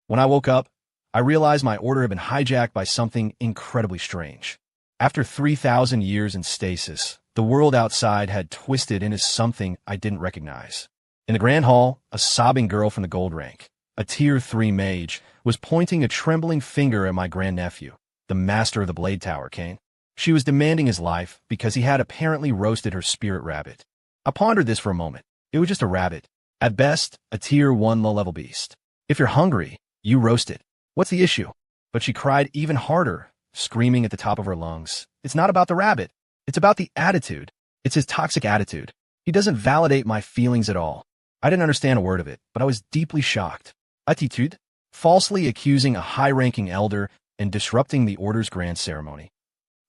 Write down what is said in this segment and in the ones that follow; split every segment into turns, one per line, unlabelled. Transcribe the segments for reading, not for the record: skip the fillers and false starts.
When I woke up, I realized my order had been hijacked by something incredibly strange. After 3,000 years in stasis, the world outside had twisted into something I didn't recognize. In the Grand Hall, a sobbing girl from the gold rank, a Tier 3 mage, was pointing a trembling finger at my grandnephew, the master of the Blade Tower, Kane. She was demanding his life because he had apparently roasted her spirit rabbit. I pondered this for a moment. It was just a rabbit. At best, a Tier 1 low-level beast. If you're hungry, you roast it. What's the issue? But she cried even harder, screaming at the top of her lungs. It's not about the rabbit. It's about the attitude. It's his toxic attitude. He doesn't validate my feelings at all. I didn't understand a word of it, but I was deeply shocked. Attitude? Falsely accusing a high-ranking elder and disrupting the Order's grand ceremony.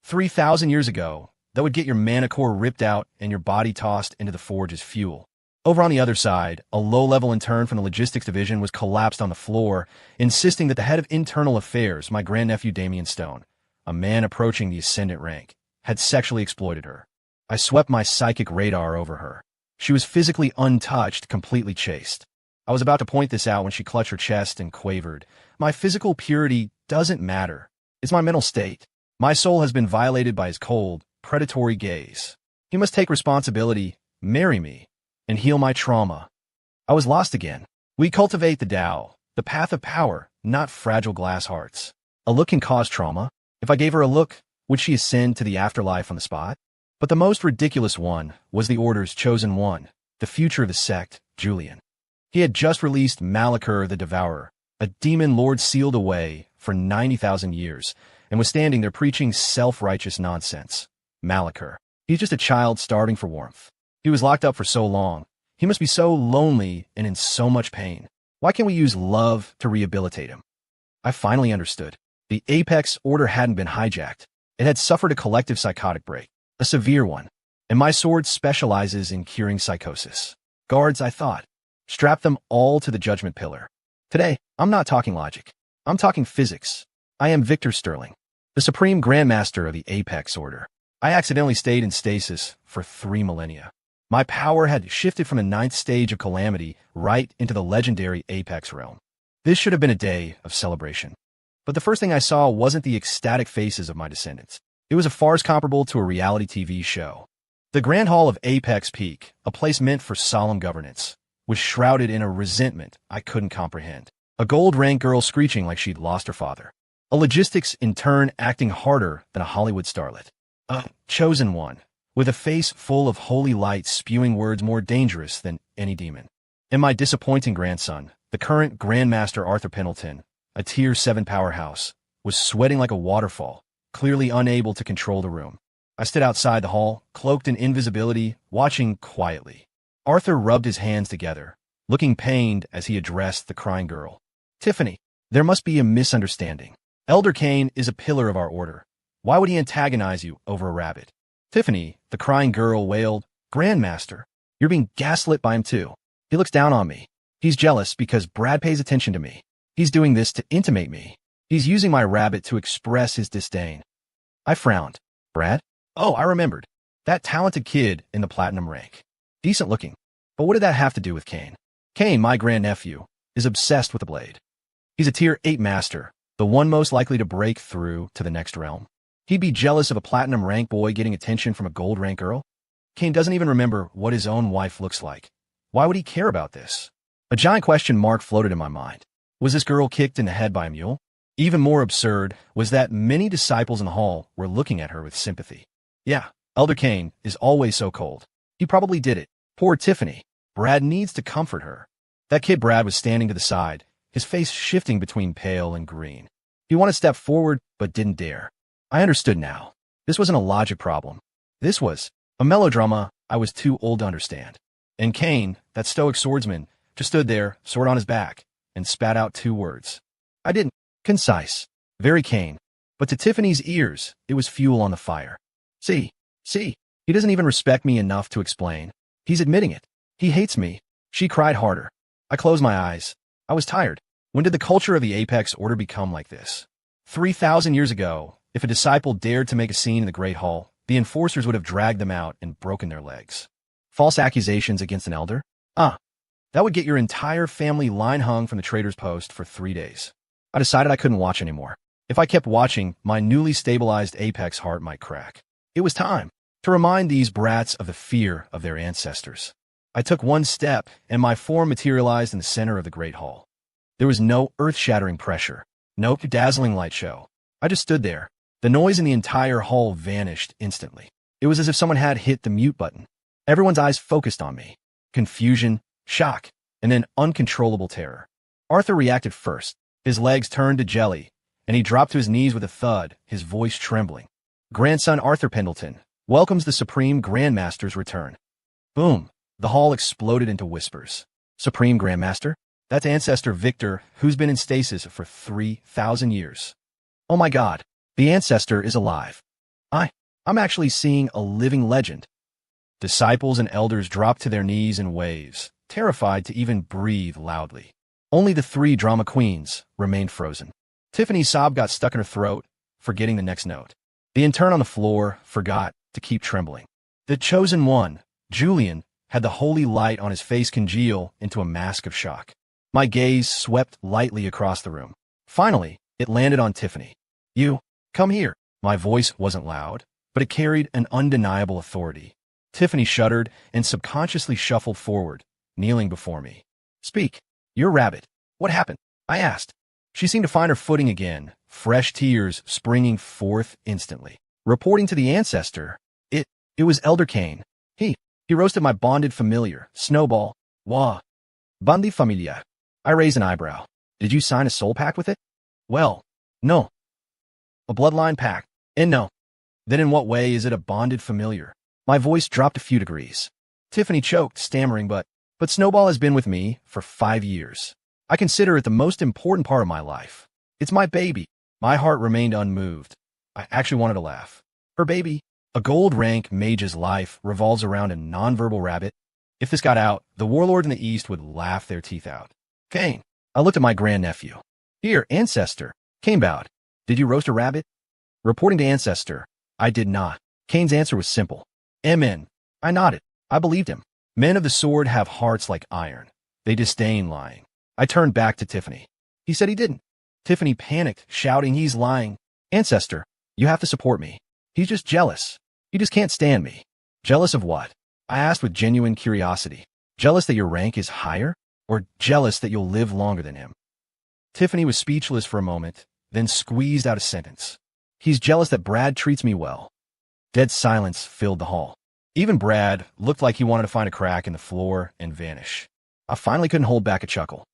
3,000 years ago, that would get your mana core ripped out and your body tossed into the forge as fuel. Over on the other side, a low-level intern from the logistics division was collapsed on the floor, insisting that the head of internal affairs, my grandnephew Damien Stone, a man approaching the ascendant rank, had sexually exploited her. I swept my psychic radar over her. She was physically untouched, completely chaste. I was about to point this out when she clutched her chest and quavered. My physical purity doesn't matter. It's my mental state. My soul has been violated by his cold, predatory gaze. He must take responsibility, marry me, and heal my trauma. I was lost again. We cultivate the Tao, the path of power, not fragile glass hearts. A look can cause trauma. If I gave her a look, would she ascend to the afterlife on the spot? But the most ridiculous one was the Order's chosen one, the future of the sect, Julian. He had just released Malachur the Devourer, a demon lord sealed away for 90,000 years, and was standing there preaching self-righteous nonsense. Malachur. He's just a child starving for warmth. He was locked up for so long. He must be so lonely and in so much pain. Why can't we use love to rehabilitate him? I finally understood. The Apex Order hadn't been hijacked. It had suffered a collective psychotic break, a severe one, and my sword specializes in curing psychosis. Guards, I thought. Strap them all to the judgment pillar. Today, I'm not talking logic. I'm talking physics. I am Victor Sterling, the Supreme Grandmaster of the Apex Order. I accidentally stayed in stasis for 3 millennia. My power had shifted from the 9th stage of calamity right into the legendary Apex realm. This should have been a day of celebration. But the first thing I saw wasn't the ecstatic faces of my descendants. It was a farce comparable to a reality TV show. The Grand Hall of Apex Peak, a place meant for solemn governance, was shrouded in a resentment I couldn't comprehend. A gold-rank girl screeching like she'd lost her father. A logistics intern acting harder than a Hollywood starlet. A chosen one, with a face full of holy light spewing words more dangerous than any demon. And my disappointing grandson, the current Grandmaster Arthur Pendleton, a Tier 7 powerhouse, was sweating like a waterfall, clearly unable to control the room. I stood outside the hall, cloaked in invisibility, watching quietly. Arthur rubbed his hands together, looking pained as he addressed the crying girl. Tiffany, there must be a misunderstanding. Elder Kane is a pillar of our order. Why would he antagonize you over a rabbit? Tiffany, the crying girl, wailed, Grandmaster, you're being gaslit by him too. He looks down on me. He's jealous because Brad pays attention to me. He's doing this to intimidate me. He's using my rabbit to express his disdain. I frowned. Brad? Oh, I remembered. That talented kid in the platinum rank. Decent looking. But what did that have to do with Kane? Kane, my grandnephew, is obsessed with the blade. He's a Tier 8 master, the one most likely to break through to the next realm. He'd be jealous of a platinum rank boy getting attention from a gold rank girl? Kane doesn't even remember what his own wife looks like. Why would he care about this? A giant question mark floated in my mind. Was this girl kicked in the head by a mule? Even more absurd was that many disciples in the hall were looking at her with sympathy. Yeah, Elder Kane is always so cold. He probably did it. Poor Tiffany. Brad needs to comfort her. That kid Brad was standing to the side, his face shifting between pale and green. He wanted to step forward, but didn't dare. I understood now. This wasn't a logic problem. This was a melodrama I was too old to understand. And Kane, that stoic swordsman, just stood there, sword on his back, and spat out 2 words. I didn't. Concise. Very Kane. But to Tiffany's ears, it was fuel on the fire. See, he doesn't even respect me enough to explain. He's admitting it. He hates me. She cried harder. I closed my eyes. I was tired. When did the culture of the Apex Order become like this? 3,000 years ago, if a disciple dared to make a scene in the Great Hall, the enforcers would have dragged them out and broken their legs. False accusations against an elder? That would get your entire family line hung from the trader's post for 3 days. I decided I couldn't watch anymore. If I kept watching, my newly stabilized apex heart might crack. It was time to remind these brats of the fear of their ancestors. I took one step, and my form materialized in the center of the Great Hall. There was no earth-shattering pressure, no dazzling light show. I just stood there. The noise in the entire hall vanished instantly. It was as if someone had hit the mute button. Everyone's eyes focused on me. Confusion, shock, and then uncontrollable terror. Arthur reacted first. His legs turned to jelly, and he dropped to his knees with a thud, his voice trembling. Grandson Arthur Pendleton welcomes the Supreme Grandmaster's return. Boom! The hall exploded into whispers. Supreme Grandmaster? That's Ancestor Victor, who's been in stasis for 3,000 years. Oh my God, the Ancestor is alive. I'm actually seeing a living legend. Disciples and elders dropped to their knees in waves, terrified to even breathe loudly. Only the 3 drama queens remained frozen. Tiffany's sob got stuck in her throat, forgetting the next note. The intern on the floor forgot to keep trembling. The chosen one, Julian, had the holy light on his face congeal into a mask of shock. My gaze swept lightly across the room. Finally, it landed on Tiffany. You, come here. My voice wasn't loud, but it carried an undeniable authority. Tiffany shuddered and subconsciously shuffled forward, kneeling before me. Speak. You're Rabbit. What happened? I asked. She seemed to find her footing again, fresh tears springing forth instantly. Reporting to the Ancestor, it was Elder Kane. He roasted my bonded familiar, Snowball. Wah. Bandi familia. I raised an eyebrow. Did you sign a soul pact with it? Well, no. A bloodline pact. And no. Then in what way is it a bonded familiar? My voice dropped a few degrees. Tiffany choked, stammering, but Snowball has been with me for 5 years. I consider it the most important part of my life. It's my baby. My heart remained unmoved. I actually wanted to laugh. Her baby, a gold rank mage's life, revolves around a nonverbal rabbit. If this got out, the warlord in the East would laugh their teeth out. Kane. I looked at my grandnephew. Here, Ancestor. Kane bowed. Did you roast a rabbit? Reporting to Ancestor, I did not. Kane's answer was simple. Amen. I nodded. I believed him. Men of the sword have hearts like iron. They disdain lying. I turned back to Tiffany. He said he didn't. Tiffany panicked, shouting, he's lying. Ancestor, you have to support me. He's just jealous. He just can't stand me. Jealous of what? I asked with genuine curiosity. Jealous that your rank is higher? Or jealous that you'll live longer than him? Tiffany was speechless for a moment, then squeezed out a sentence. He's jealous that Brad treats me well. Dead silence filled the hall. Even Brad looked like he wanted to find a crack in the floor and vanish. I finally couldn't hold back a chuckle.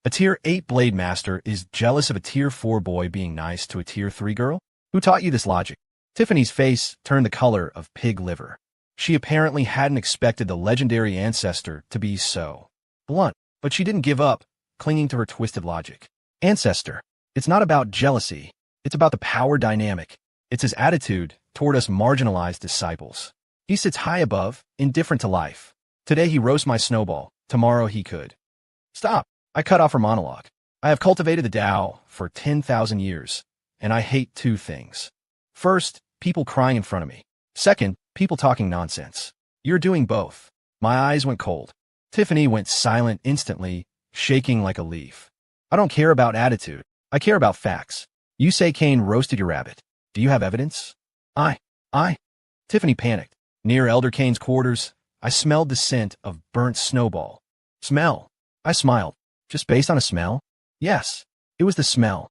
A Tier 8 Blade Master is jealous of a Tier 4 boy being nice to a Tier 3 girl? Who taught you this logic? Tiffany's face turned the color of pig liver. She apparently hadn't expected the legendary Ancestor to be so blunt, but she didn't give up, clinging to her twisted logic. Ancestor, it's not about jealousy. It's about the power dynamic. It's his attitude toward us marginalized disciples. He sits high above, indifferent to life. Today he roasts my Snowball. Tomorrow he could. Stop. I cut off her monologue. I have cultivated the Tao for 10,000 years, and I hate 2 things. First, people crying in front of me. Second, people talking nonsense. You're doing both. My eyes went cold. Tiffany went silent instantly, shaking like a leaf. I don't care about attitude. I care about facts. You say Kane roasted your rabbit. Do you have evidence? Tiffany panicked. Near Elder Kane's quarters, I smelled the scent of burnt Snowball. Smell. I smiled. Just based on a smell? Yes. It was the smell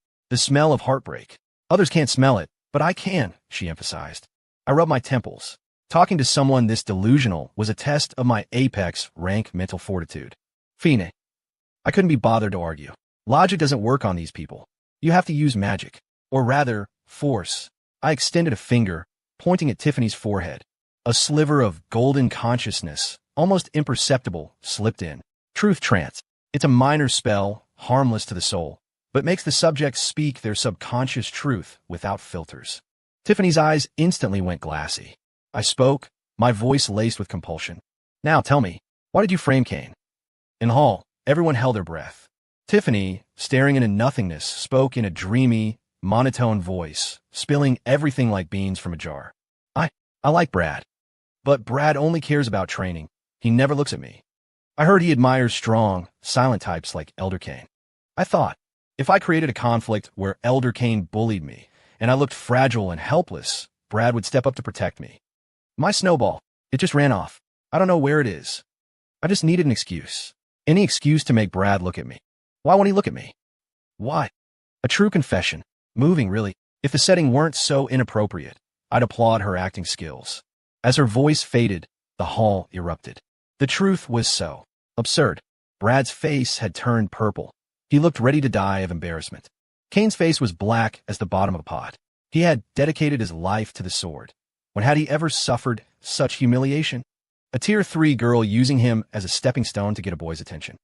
of heartbreak. Others can't smell it, but I can, she emphasized. I rubbed my temples. Talking to someone this delusional was a test of my apex rank mental fortitude. Fine. I couldn't be bothered to argue. Logic doesn't work on these people. You have to use magic. Or rather, force. I extended a finger, pointing at Tiffany's forehead. A sliver of golden consciousness, almost imperceptible, slipped in. Truth trance. It's a minor spell, harmless to the soul, but makes the subject speak their subconscious truth without filters. Tiffany's eyes instantly went glassy. I spoke, my voice laced with compulsion. Now tell me, why did you frame Kane? In the hall, everyone held their breath. Tiffany, staring into nothingness, spoke in a dreamy, monotone voice, spilling everything like beans from a jar. I like Brad. But Brad only cares about training. He never looks at me. I heard he admires strong, silent types like Elder Cain. I thought, if I created a conflict where Elder Cain bullied me, and I looked fragile and helpless, Brad would step up to protect me. My snowball, it just ran off. I don't know where it is. I just needed an excuse. Any excuse to make Brad look at me. Why won't he look at me? Why? A true confession. Moving, really. If the setting weren't so inappropriate, I'd applaud her acting skills. As her voice faded, the hall erupted. The truth was so absurd. Brad's face had turned purple. He looked ready to die of embarrassment. Cain's face was black as the bottom of a pot. He had dedicated his life to the sword. When had he ever suffered such humiliation? A Tier 3 girl using him as a stepping stone to get a boy's attention.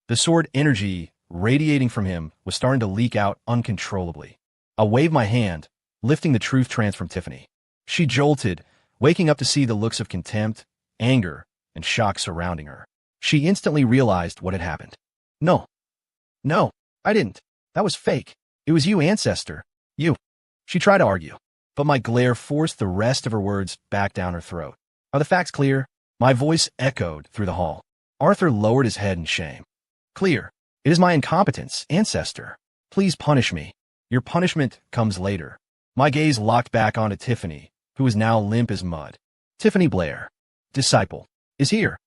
The sword energy radiating from him was starting to leak out uncontrollably. I waved my hand, lifting the truth trance from Tiffany. She jolted, waking up to see the looks of contempt, anger, and shock surrounding her. She instantly realized what had happened. No, I didn't. That was fake. It was you, Ancestor. You. She tried to argue, but my glare forced the rest of her words back down her throat. Are the facts clear? My voice echoed through the hall. Arthur lowered his head in shame. Clear. It is my incompetence, Ancestor. Please punish me. Your punishment comes later. My gaze locked back onto Tiffany, who was now limp as mud. Tiffany Blair, disciple, is here.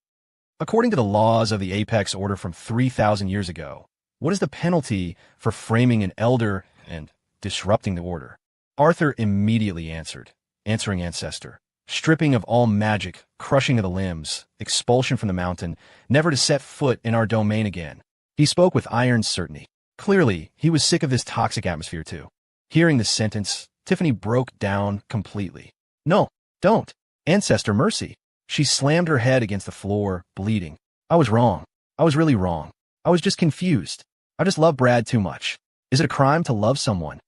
According to the laws of the Apex Order from 3,000 years ago, what is the penalty for framing an elder and disrupting the order? Arthur immediately answering Ancestor. Stripping of all magic, crushing of the limbs, expulsion from the mountain, never to set foot in our domain again. He spoke with iron certainty. Clearly, he was sick of this toxic atmosphere too. Hearing this sentence, Tiffany broke down completely. No, don't. Ancestor, mercy. She slammed her head against the floor, bleeding. I was wrong. I was really wrong. I was just confused. I just love Brad too much. Is it a crime to love someone?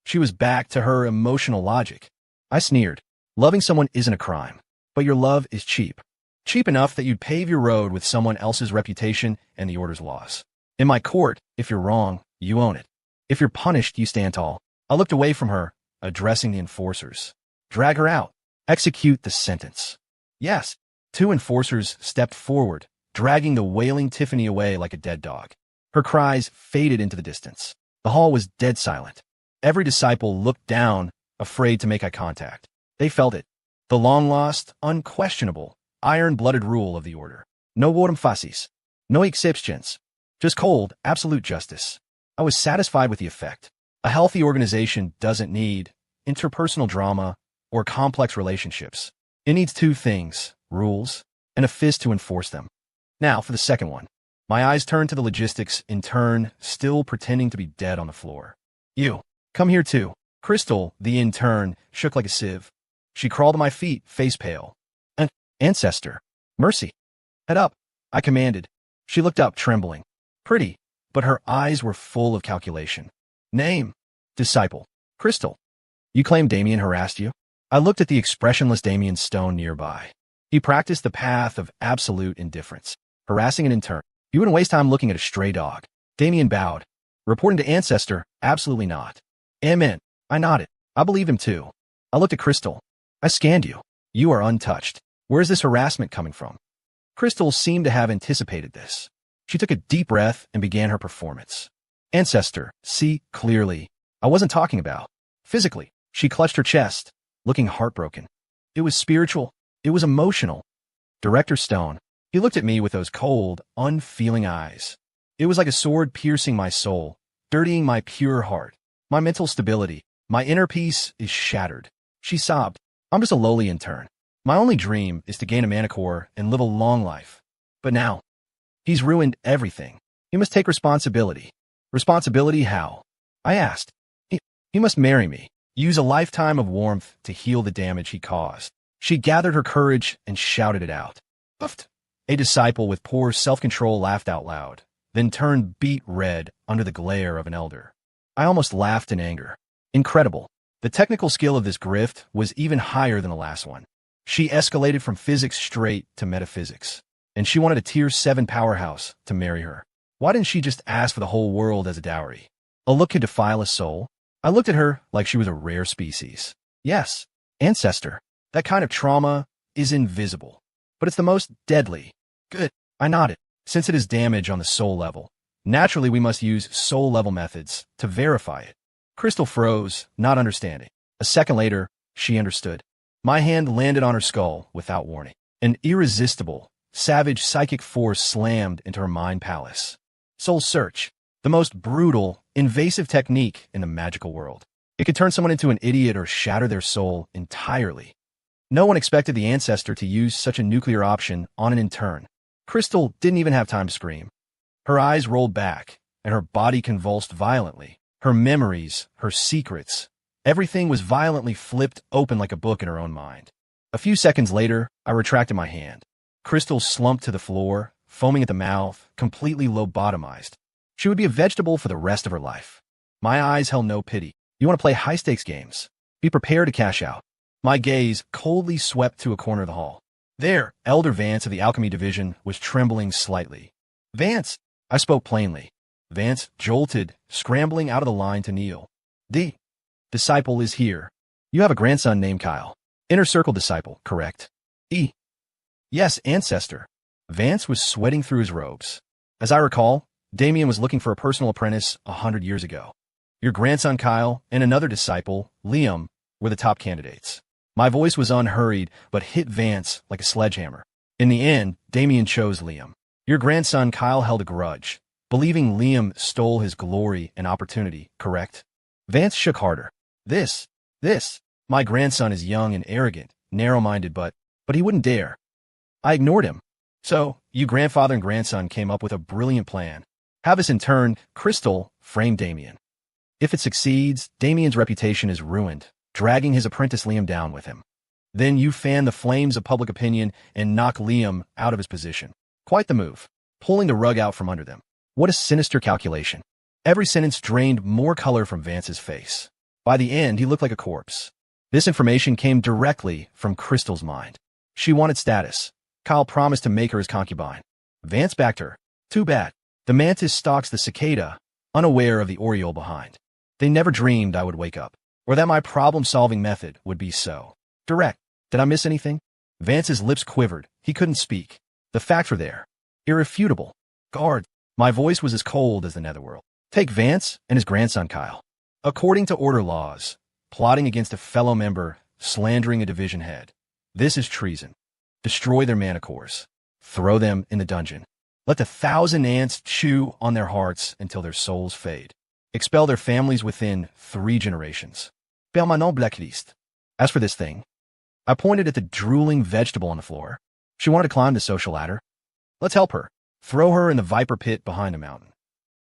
She was back to her emotional logic. I sneered. Loving someone isn't a crime, but your love is cheap. Cheap enough that you'd pave your road with someone else's reputation and the Order's laws. In my court, if you're wrong, you own it. If you're punished, you stand tall. I looked away from her, addressing the enforcers. Drag her out. Execute the sentence. Yes. 2 enforcers stepped forward, dragging the wailing Tiffany away like a dead dog. Her cries faded into the distance. The hall was dead silent. Every disciple looked down, afraid to make eye contact. They felt it. The long-lost, unquestionable, iron-blooded rule of the Order. No votum facis. No exceptions. Just cold, absolute justice. I was satisfied with the effect. A healthy organization doesn't need interpersonal drama or complex relationships. It needs 2 things, rules, and a fist to enforce them. Now for the second one. My eyes turned to the logistics, in turn, still pretending to be dead on the floor. You. Come here too. Crystal, the intern, shook like a sieve. She crawled to my feet, face pale. Ancestor. Mercy. Head up, I commanded. She looked up, trembling. Pretty, but her eyes were full of calculation. Name. Disciple. Crystal. You claim Damien harassed you? I looked at the expressionless Damien Stone nearby. He practiced the path of absolute indifference, harassing an intern. You wouldn't waste time looking at a stray dog. Damien bowed. Reporting to Ancestor, absolutely not. Amen. I nodded. I believe him too. I looked at Crystal. I scanned you. You are untouched. Where is this harassment coming from? Crystal seemed to have anticipated this. She took a deep breath and began her performance. Ancestor, see clearly. I wasn't talking about physically. She clutched her chest, looking heartbroken. It was spiritual. It was emotional. Director Stone. He looked at me with those cold, unfeeling eyes. It was like a sword piercing my soul, dirtying my pure heart. My mental stability, my inner peace is shattered. She sobbed. I'm just a lowly intern. My only dream is to gain a manicore and live a long life. But now, he's ruined everything. He must take responsibility. Responsibility how? I asked. He must marry me. Use a lifetime of warmth to heal the damage he caused. She gathered her courage and shouted it out. Puffed. A disciple with poor self-control laughed out loud, then turned beet red under the glare of an elder. I almost laughed in anger. Incredible. The technical skill of this grift was even higher than the last one. She escalated from physics straight to metaphysics, and she wanted a Tier 7 powerhouse to marry her. Why didn't she just ask for the whole world as a dowry? A look could defile a soul. I looked at her like she was a rare species. Yes, Ancestor. That kind of trauma is invisible, but it's the most deadly. Good. I nodded. since it is damage on the soul level. Naturally, we must use soul-level methods to verify it. Crystal froze, not understanding. A second later, she understood. My hand landed on her skull without warning. An irresistible, savage psychic force slammed into her mind palace. Soul Search, the most brutal, invasive technique in the magical world. It could turn someone into an idiot or shatter their soul entirely. No one expected the ancestor to use such a nuclear option on an intern. Crystal didn't even have time to scream. Her eyes rolled back, and her body convulsed violently. Her memories, her secrets, everything was violently flipped open like a book in her own mind. A few seconds later, I retracted my hand. Crystal slumped to the floor, foaming at the mouth, completely lobotomized. She would be a vegetable for the rest of her life. My eyes held no pity. You want to play high-stakes games? Be prepared to cash out. My gaze coldly swept to a corner of the hall. There, Elder Vance of the Alchemy Division was trembling slightly. Vance! I spoke plainly. Vance jolted, scrambling out of the line to kneel. The disciple is here. You have a grandson named Kyle. Inner Circle disciple, correct? Yes, ancestor. Vance was sweating through his robes. As I recall, Damien was looking for a personal apprentice 100 years ago. Your grandson Kyle and another disciple, Liam, were the top candidates. My voice was unhurried, but hit Vance like a sledgehammer. In the end, Damien chose Liam. Your grandson Kyle held a grudge, believing Liam stole his glory and opportunity, correct? Vance shook harder. This. My grandson is young and arrogant, narrow-minded, but he wouldn't dare. I ignored him. So, you grandfather and grandson came up with a brilliant plan. Have us in turn, Crystal, frame Damien. If it succeeds, Damien's reputation is ruined, dragging his apprentice Liam down with him. Then you fan the flames of public opinion and knock Liam out of his position. Quite the move, pulling the rug out from under them. What a sinister calculation. Every sentence drained more color from Vance's face. By the end, he looked like a corpse. This information came directly from Crystal's mind. She wanted status. Kyle promised to make her his concubine. Vance backed her. Too bad. The mantis stalks the cicada, unaware of the oriole behind. They never dreamed I would wake up, or that my problem-solving method would be so direct. Did I miss anything? Vance's lips quivered. He couldn't speak. The facts were there. Irrefutable. Guard. My voice was as cold as the netherworld. Take Vance and his grandson Kyle. According to order laws, plotting against a fellow member, slandering a division head. This is treason. Destroy their mana cores. Throw them in the dungeon. Let the 1,000 ants chew on their hearts until their souls fade. Expel their families within 3 generations. Permanent blacklist. As for this thing, I pointed at the drooling vegetable on the floor. She wanted to climb the social ladder. Let's help her. Throw her in the viper pit behind a mountain.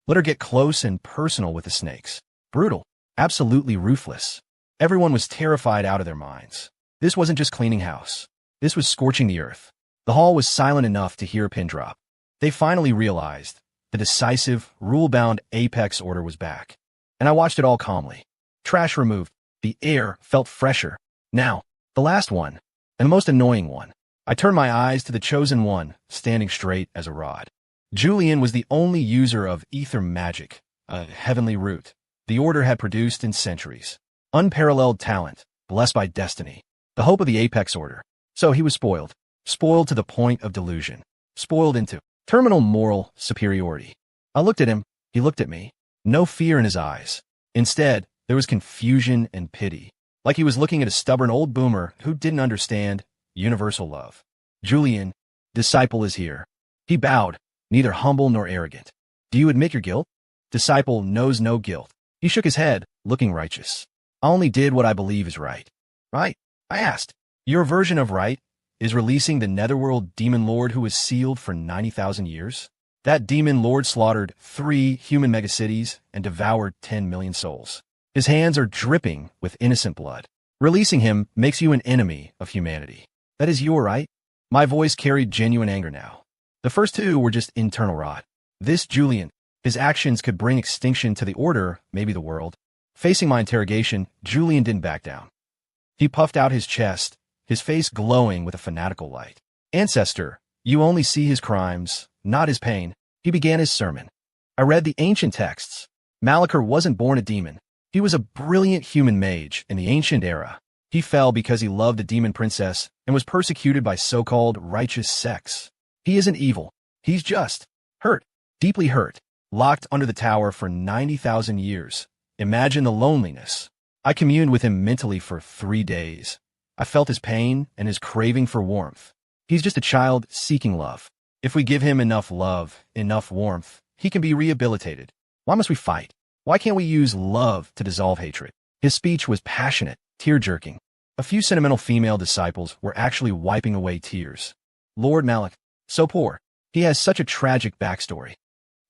Let her get close and personal with the snakes. Brutal. Absolutely ruthless. Everyone was terrified out of their minds. This wasn't just cleaning house. This was scorching the earth. The hall was silent enough to hear a pin drop. They finally realized the decisive, rule-bound apex order was back. And I watched it all calmly. Trash removed. The air felt fresher. Now, the last one, and the most annoying one. I turned my eyes to the chosen one, standing straight as a rod. Julian was the only user of ether magic, a heavenly root, the order had produced in centuries. Unparalleled talent, blessed by destiny, the hope of the apex order. So he was spoiled. Spoiled to the point of delusion. Spoiled into terminal moral superiority. I looked at him. He looked at me. No fear in his eyes. Instead, there was confusion and pity. Like he was looking at a stubborn old boomer who didn't understand universal love. Julian, disciple is here. He bowed, neither humble nor arrogant. Do you admit your guilt? Disciple knows no guilt. He shook his head, looking righteous. I only did what I believe is right. Right? I asked. Your version of right is releasing the netherworld demon lord who was sealed for 90,000 years? That demon lord slaughtered 3 human megacities and devoured 10 million souls. His hands are dripping with innocent blood. Releasing him makes you an enemy of humanity. That is your right? My voice carried genuine anger now. The first 2 were just internal rot. This Julian, his actions could bring extinction to the order, maybe the world. Facing my interrogation, Julian didn't back down. He puffed out his chest, his face glowing with a fanatical light. Ancestor, you only see his crimes, not his pain. He began his sermon. I read the ancient texts. Malachar wasn't born a demon. He was a brilliant human mage in the ancient era. He fell because he loved a demon princess and was persecuted by so-called righteous sects. He isn't evil. He's just. Hurt. Deeply hurt. Locked under the tower for 90,000 years. Imagine the loneliness. I communed with him mentally for 3 days. I felt his pain and his craving for warmth. He's just a child seeking love. If we give him enough love, enough warmth, he can be rehabilitated. Why must we fight? Why can't we use love to dissolve hatred? His speech was passionate, tear-jerking. A few sentimental female disciples were actually wiping away tears. Lord Malak, so poor. He has such a tragic backstory.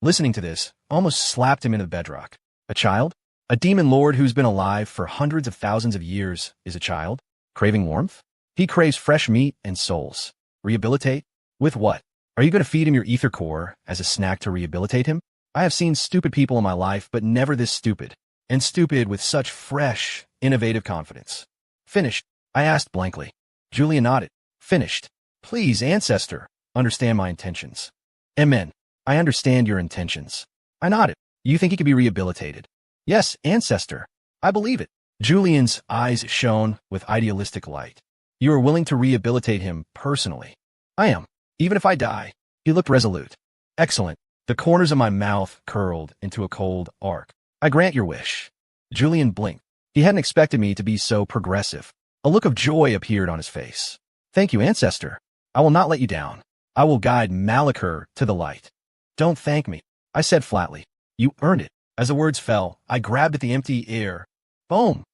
Listening to this almost slapped him into the bedrock. A child? A demon lord who's been alive for hundreds of thousands of years is a child? Craving warmth? He craves fresh meat and souls. Rehabilitate? With what? Are you going to feed him your ether core as a snack to rehabilitate him? I have seen stupid people in my life, but never this stupid. And stupid with such fresh, innovative confidence. Finished? I asked blankly. Julian nodded. Finished. Please, ancestor, understand my intentions. Amen. I understand your intentions. I nodded. You think he could be rehabilitated? Yes, ancestor. I believe it. Julian's eyes shone with idealistic light. You are willing to rehabilitate him personally. I am. Even if I die. He looked resolute. Excellent. The corners of my mouth curled into a cold arc. I grant your wish. Julian blinked. He hadn't expected me to be so progressive. A look of joy appeared on his face. Thank you, ancestor. I will not let you down. I will guide Malachur to the light. Don't thank me, I said flatly. You earned it. As the words fell, I grabbed at the empty air. Boom!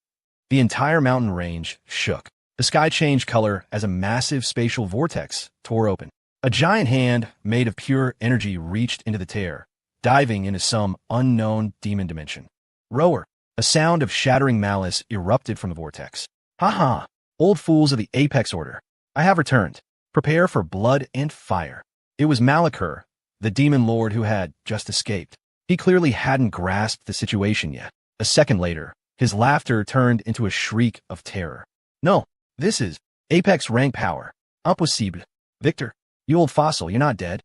The entire mountain range shook. The sky changed color as a massive spatial vortex tore open. A giant hand made of pure energy reached into the tear, diving into some unknown demon dimension. Roar! A sound of shattering malice erupted from the vortex. Ha ha! Old fools of the Apex Order. I have returned. Prepare for blood and fire. It was Malachur, the demon lord who had just escaped. He clearly hadn't grasped the situation yet. A second later, his laughter turned into a shriek of terror. No, this is Apex rank power. Impossible. Victor, you old fossil, you're not dead.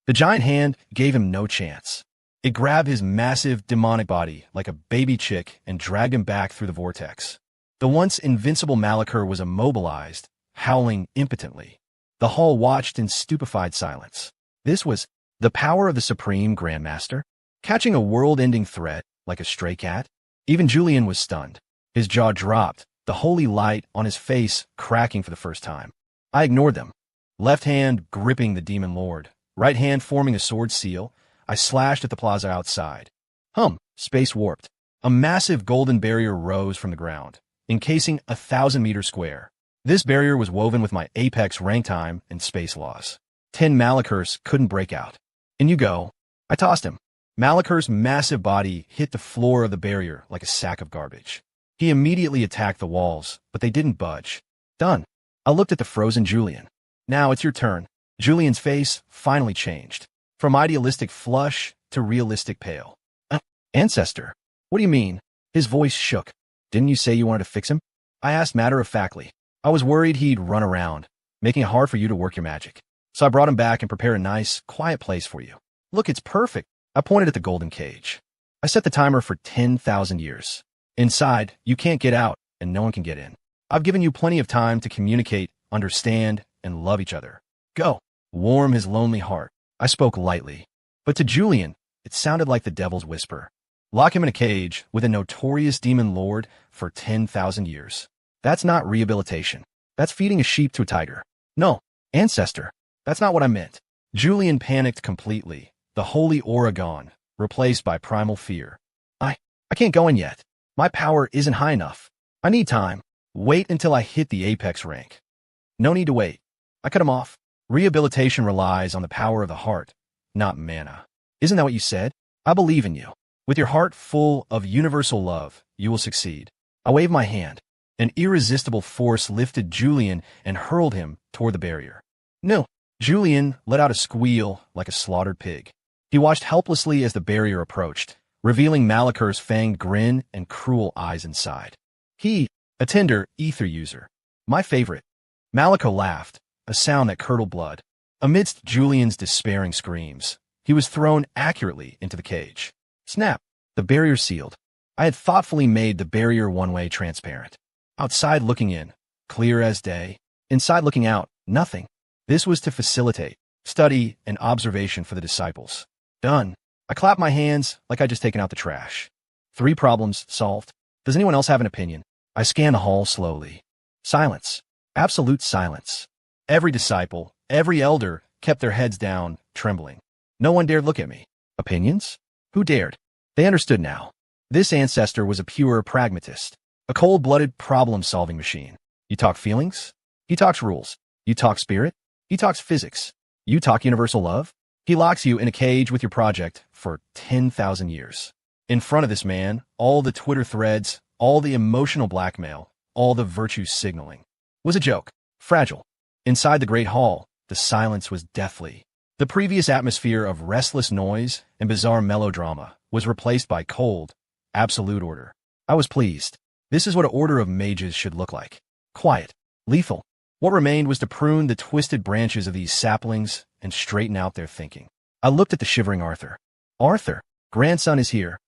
The giant hand gave him no chance. It grabbed his massive demonic body like a baby chick and dragged him back through the vortex. The once invincible Malachur was immobilized, howling impotently. The hall watched in stupefied silence. This was the power of the Supreme Grandmaster, catching a world-ending threat like a stray cat. Even Julian was stunned. His jaw dropped, the holy light on his face cracking for the first time. I ignored them. Left hand gripping the demon lord, right hand forming a sword seal, I slashed at the plaza outside. Space warped. A massive golden barrier rose from the ground, encasing 1,000-meter square. This barrier was woven with my Apex rank time and space laws. 10 Malachurs couldn't break out. In you go. I tossed him. Malachur's massive body hit the floor of the barrier like a sack of garbage. He immediately attacked the walls, but they didn't budge. Done. I looked at the frozen Julian. Now it's your turn. Julian's face finally changed. From idealistic flush to realistic pale. Ancestor. What do you mean? His voice shook. Didn't you say you wanted to fix him? I asked matter-of-factly. I was worried he'd run around, making it hard for you to work your magic. So I brought him back and prepared a nice, quiet place for you. Look, it's perfect. I pointed at the golden cage. I set the timer for 10,000 years. Inside, you can't get out, and no one can get in. I've given you plenty of time to communicate, understand, and love each other. Go. Warm his lonely heart. I spoke lightly. But to Julian, it sounded like the devil's whisper. Lock him in a cage with a notorious demon lord for 10,000 years. That's not rehabilitation. That's feeding a sheep to a tiger. No, ancestor. That's not what I meant. Julian panicked completely. The holy aura gone, replaced by primal fear. I can't go in yet. My power isn't high enough. I need time. Wait until I hit the apex rank. No need to wait. I cut him off. Rehabilitation relies on the power of the heart, not mana. Isn't that what you said? I believe in you. With your heart full of universal love, you will succeed. I waved my hand. An irresistible force lifted Julian and hurled him toward the barrier. No. Julian let out a squeal like a slaughtered pig. He watched helplessly as the barrier approached, revealing Malachur's fanged grin and cruel eyes inside. He, a tender ether user. My favorite. Malachur laughed, a sound that curdled blood. Amidst Julian's despairing screams, he was thrown accurately into the cage. Snap! The barrier sealed. I had thoughtfully made the barrier one-way transparent. Outside looking in, clear as day. Inside looking out, nothing. This was to facilitate study and observation for the disciples. Done. I clap my hands like I just taken out the trash. 3 problems solved. Does anyone else have an opinion? I scan the hall slowly. Silence. Absolute silence. Every disciple, every elder kept their heads down, trembling. No one dared look at me. Opinions? Who dared? They understood now. This ancestor was a pure pragmatist, a cold-blooded problem-solving machine. You talk feelings? He talks rules. You talk spirit? He talks physics. You talk universal love? He locks you in a cage with your project for 10,000 years. In front of this man, all the Twitter threads, all the emotional blackmail, all the virtue signaling was a joke, fragile. Inside the great hall, the silence was deathly. The previous atmosphere of restless noise and bizarre melodrama was replaced by cold, absolute order. I was pleased. This is what an order of mages should look like. Quiet, lethal. What remained was to prune the twisted branches of these saplings and straighten out their thinking. I looked at the shivering Arthur. Arthur, grandson is here.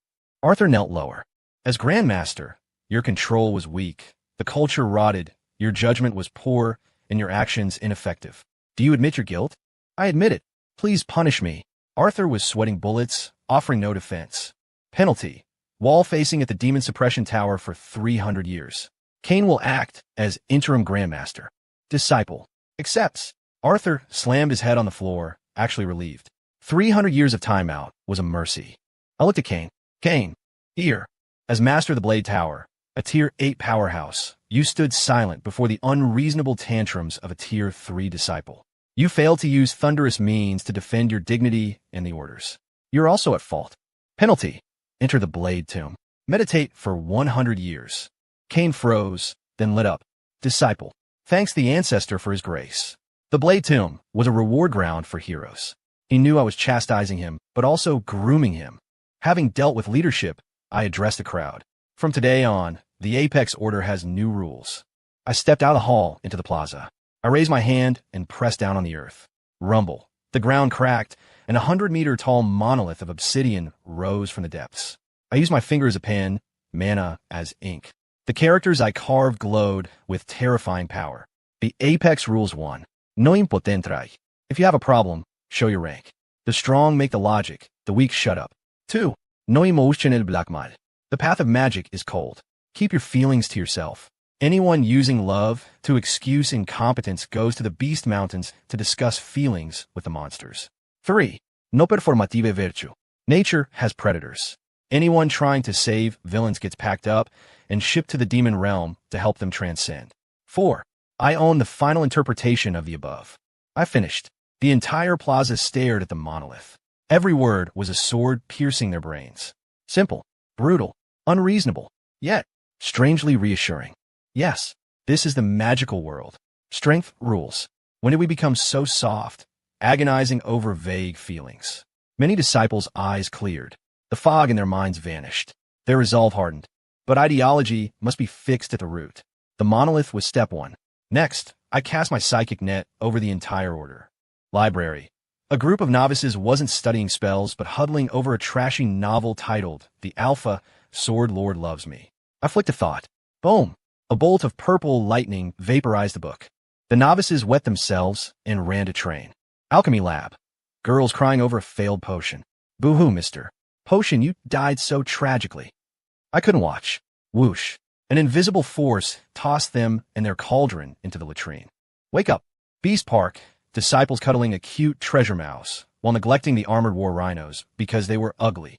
Arthur knelt lower. As Grandmaster, your control was weak, the culture rotted, your judgment was poor, and your actions ineffective. Do you admit your guilt? I admit it. Please punish me. Arthur was sweating bullets, offering no defense. Penalty. Wall facing at the Demon Suppression Tower for 300 years. Cain will act as interim Grandmaster. Disciple. Accepts. Arthur slammed his head on the floor, actually relieved. 300 years of timeout was a mercy. I looked at Cain. Cain. Here. As Master of the Blade Tower, a Tier 8 powerhouse, you stood silent before the unreasonable tantrums of a Tier 3 disciple. You failed to use thunderous means to defend your dignity and the orders. You're also at fault. Penalty. Enter the Blade Tomb. Meditate for 100 years. Cain froze, then lit up. Disciple. Thanks the ancestor for his grace. The Blade Tomb was a reward ground for heroes. He knew I was chastising him, but also grooming him. Having dealt with leadership, I addressed the crowd. From today on, the Apex Order has new rules. I stepped out of the hall into the plaza. I raised my hand and pressed down on the earth. Rumble. The ground cracked, and a 100-meter-tall monolith of obsidian rose from the depths. I used my finger as a pen, mana as ink. The characters I carved glowed with terrifying power. The Apex Rules 1. No impotentrai. If you have a problem, show your rank. The strong make the logic, the weak shut up. 2. No emotional blackmail. The path of magic is cold. Keep your feelings to yourself. Anyone using love to excuse incompetence goes to the Beast Mountains to discuss feelings with the monsters. 3. No performative virtue. Nature has predators. Anyone trying to save villains gets packed up and shipped to the demon realm to help them transcend. 4. I own the final interpretation of the above. I finished. The entire plaza stared at the monolith. Every word was a sword piercing their brains. Simple, brutal, unreasonable, yet strangely reassuring. Yes, this is the magical world. Strength rules. When did we become so soft, agonizing over vague feelings? Many disciples' eyes cleared. The fog in their minds vanished. Their resolve hardened. But ideology must be fixed at the root. The monolith was step 1. Next, I cast my psychic net over the entire order. Library. A group of novices wasn't studying spells, but huddling over a trashy novel titled The Alpha Sword Lord Loves Me. I flicked a thought. Boom! A bolt of purple lightning vaporized the book. The novices wet themselves and ran to train. Alchemy lab. Girls crying over a failed potion. Boo-hoo, mister. Potion, you died so tragically. I couldn't watch. Whoosh. An invisible force tossed them and their cauldron into the latrine. Wake up. Beast Park. Disciples cuddling a cute treasure mouse while neglecting the armored war rhinos because they were ugly.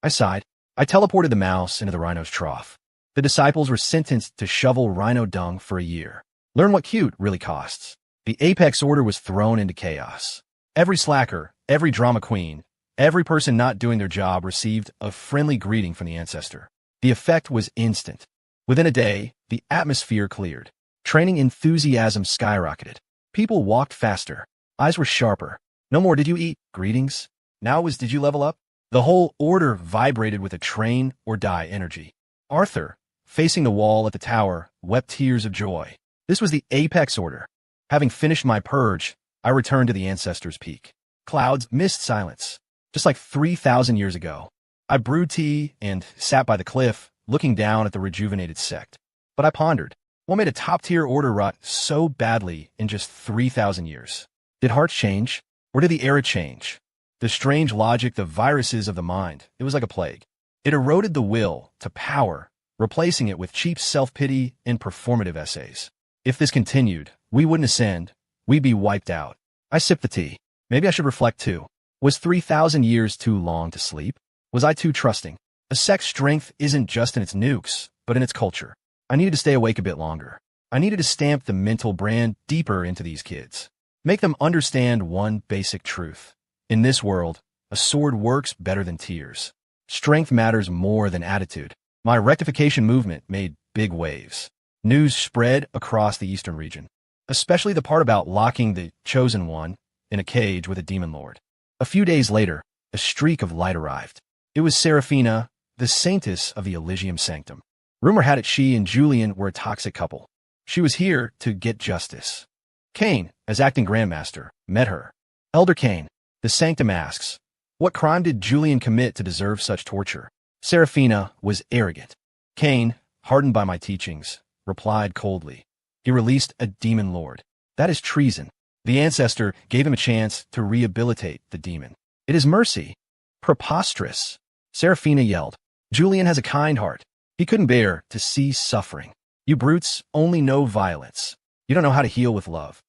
I sighed. I teleported the mouse into the rhino's trough. The disciples were sentenced to shovel rhino dung for a year. Learn what cute really costs. The Apex Order was thrown into chaos. Every slacker, every drama queen, every person not doing their job received a friendly greeting from the ancestor. The effect was instant. Within a day, the atmosphere cleared. Training enthusiasm skyrocketed. People walked faster. Eyes were sharper. No more did you eat greetings. Now it was did you level up? The whole order vibrated with a train or die energy. Arthur, facing the wall at the tower, wept tears of joy. This was the Apex Order. Having finished my purge, I returned to the Ancestors' Peak. Clouds missed silence. Just like 3,000 years ago. I brewed tea and sat by the cliff, looking down at the rejuvenated sect. But I pondered, what made a top-tier order rot so badly in just 3,000 years? Did hearts change? Or did the era change? The strange logic, the viruses of the mind, it was like a plague. It eroded the will to power, replacing it with cheap self-pity and performative essays. If this continued, we wouldn't ascend, we'd be wiped out. I sipped the tea. Maybe I should reflect too. Was 3,000 years too long to sleep? Was I too trusting? A sect's strength isn't just in its nukes, but in its culture. I needed to stay awake a bit longer. I needed to stamp the mental brand deeper into these kids. Make them understand one basic truth. In this world, a sword works better than tears. Strength matters more than attitude. My rectification movement made big waves. News spread across the eastern region, especially the part about locking the chosen one in a cage with a demon lord. A few days later, a streak of light arrived. It was Seraphina, the saintess of the Elysium Sanctum. Rumor had it she and Julian were a toxic couple. She was here to get justice. Cain, as acting grandmaster, met her. Elder Cain, the sanctum asks, what crime did Julian commit to deserve such torture? Seraphina was arrogant. Cain, hardened by my teachings, replied coldly. He released a demon lord. That is treason. The ancestor gave him a chance to rehabilitate the demon. It is mercy. Preposterous. Seraphina yelled. Julian has a kind heart. He couldn't bear to see suffering. You brutes only know violence. You don't know how to heal with love.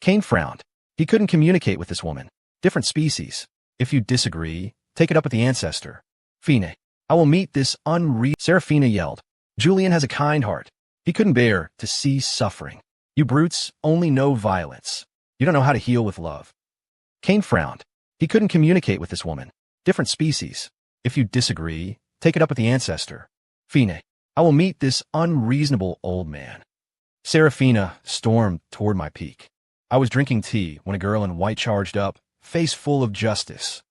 Cain frowned. He couldn't communicate with this woman. Different species. If you disagree, take it up with the ancestor. Fine. I will meet this Seraphina yelled. Julian has a kind heart. He couldn't bear to see suffering. You brutes only know violence. You don't know how to heal with love. Cain frowned. He couldn't communicate with this woman. Different species. If you disagree, take it up with the ancestor. Fine. I will meet this unreasonable old man. Seraphina stormed toward my peak. I was drinking tea when a girl in white charged up, face full of justice.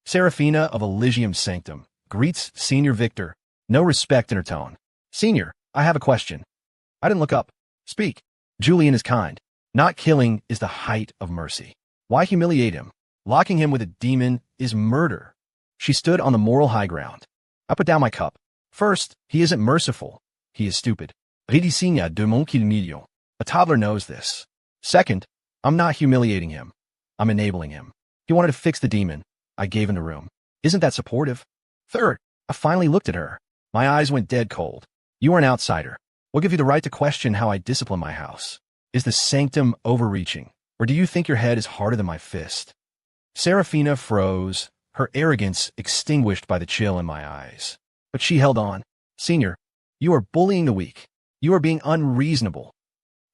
Seraphina of Elysium Sanctum greets Senior Victor, no respect in her tone. Senior, I have a question. I didn't look up. Speak. Julian is kind. Not killing is the height of mercy. Why humiliate him? Locking him with a demon is murder. She stood on the moral high ground. I put down my cup. First, he isn't merciful. He is stupid. Ridisigna de mon qu'il million. A toddler knows this. Second, I'm not humiliating him. I'm enabling him. He wanted to fix the demon. I gave him the room. Isn't that supportive? Third, I finally looked at her. My eyes went dead cold. You are an outsider. What gives you the right to question how I discipline my house? Is the sanctum overreaching, or do you think your head is harder than my fist? Seraphina froze, her arrogance extinguished by the chill in my eyes. But she held on. Senior, you are bullying the weak. You are being unreasonable.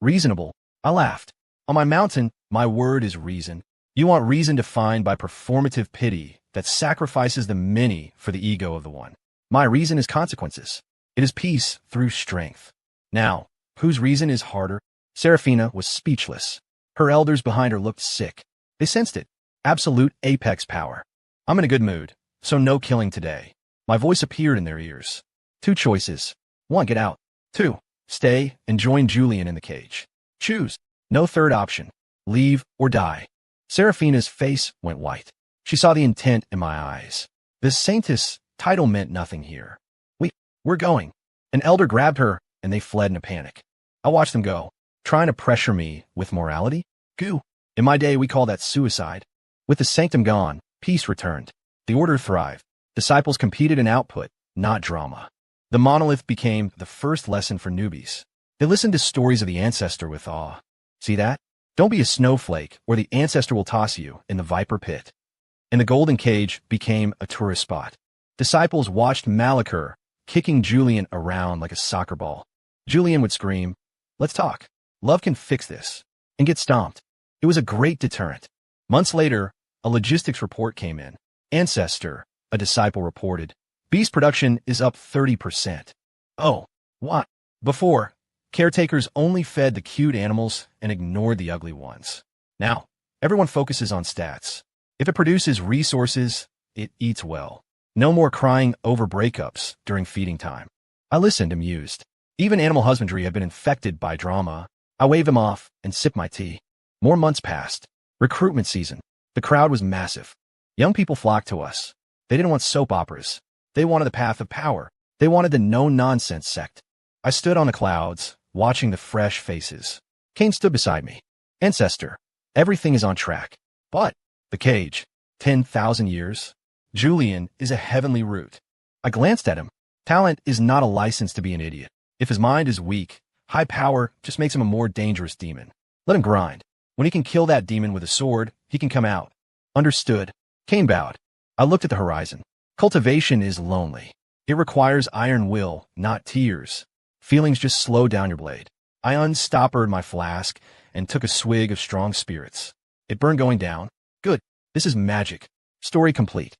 Reasonable? I laughed. On my mountain, my word is reason. You want reason defined by performative pity that sacrifices the many for the ego of the one. My reason is consequences. It is peace through strength. Now, whose reason is harder? Seraphina was speechless. Her elders behind her looked sick. They sensed it. Absolute apex power. I'm in a good mood, so no killing today. My voice appeared in their ears. Two choices. 1. Get out. 2. Stay and join Julian in the cage. Choose. No third option. Leave or die. Seraphina's face went white. She saw the intent in my eyes. The saintess title meant nothing here. We're going. An elder grabbed her, and they fled in a panic. I watched them go, trying to pressure me with morality. Goo. In my day, we call that suicide. With the sanctum gone, peace returned. The order thrived. Disciples competed in output, not drama. The monolith became the first lesson for newbies. They listened to stories of the ancestor with awe. See that? Don't be a snowflake, or the ancestor will toss you in the viper pit. And the golden cage became a tourist spot. Disciples watched Malachur kicking Julian around like a soccer ball. Julian would scream, "Let's talk. Love can fix this," and get stomped. It was a great deterrent. Months later, a logistics report came in. Ancestor, a disciple reported, beast production is up 30%. Oh, what? Before, caretakers only fed the cute animals and ignored the ugly ones. Now, everyone focuses on stats. If it produces resources, it eats well. No more crying over breakups during feeding time. I listened, amused. Even animal husbandry had been infected by drama. I waved them off and sipped my tea. More months passed. Recruitment season. The crowd was massive. Young people flocked to us. They didn't want soap operas. They wanted the path of power. They wanted the no-nonsense sect. I stood on the clouds, watching the fresh faces. Cain stood beside me. Ancestor, everything is on track. But the cage. 10,000 years? Julian is a heavenly root. I glanced at him. Talent is not a license to be an idiot. If his mind is weak, high power just makes him a more dangerous demon. Let him grind. When he can kill that demon with a sword, he can come out. Understood. Cain bowed. I looked at the horizon. Cultivation is lonely. It requires iron will, not tears. Feelings just slow down your blade. I unstoppered my flask and took a swig of strong spirits. It burned going down. Good. This is magic. Story complete.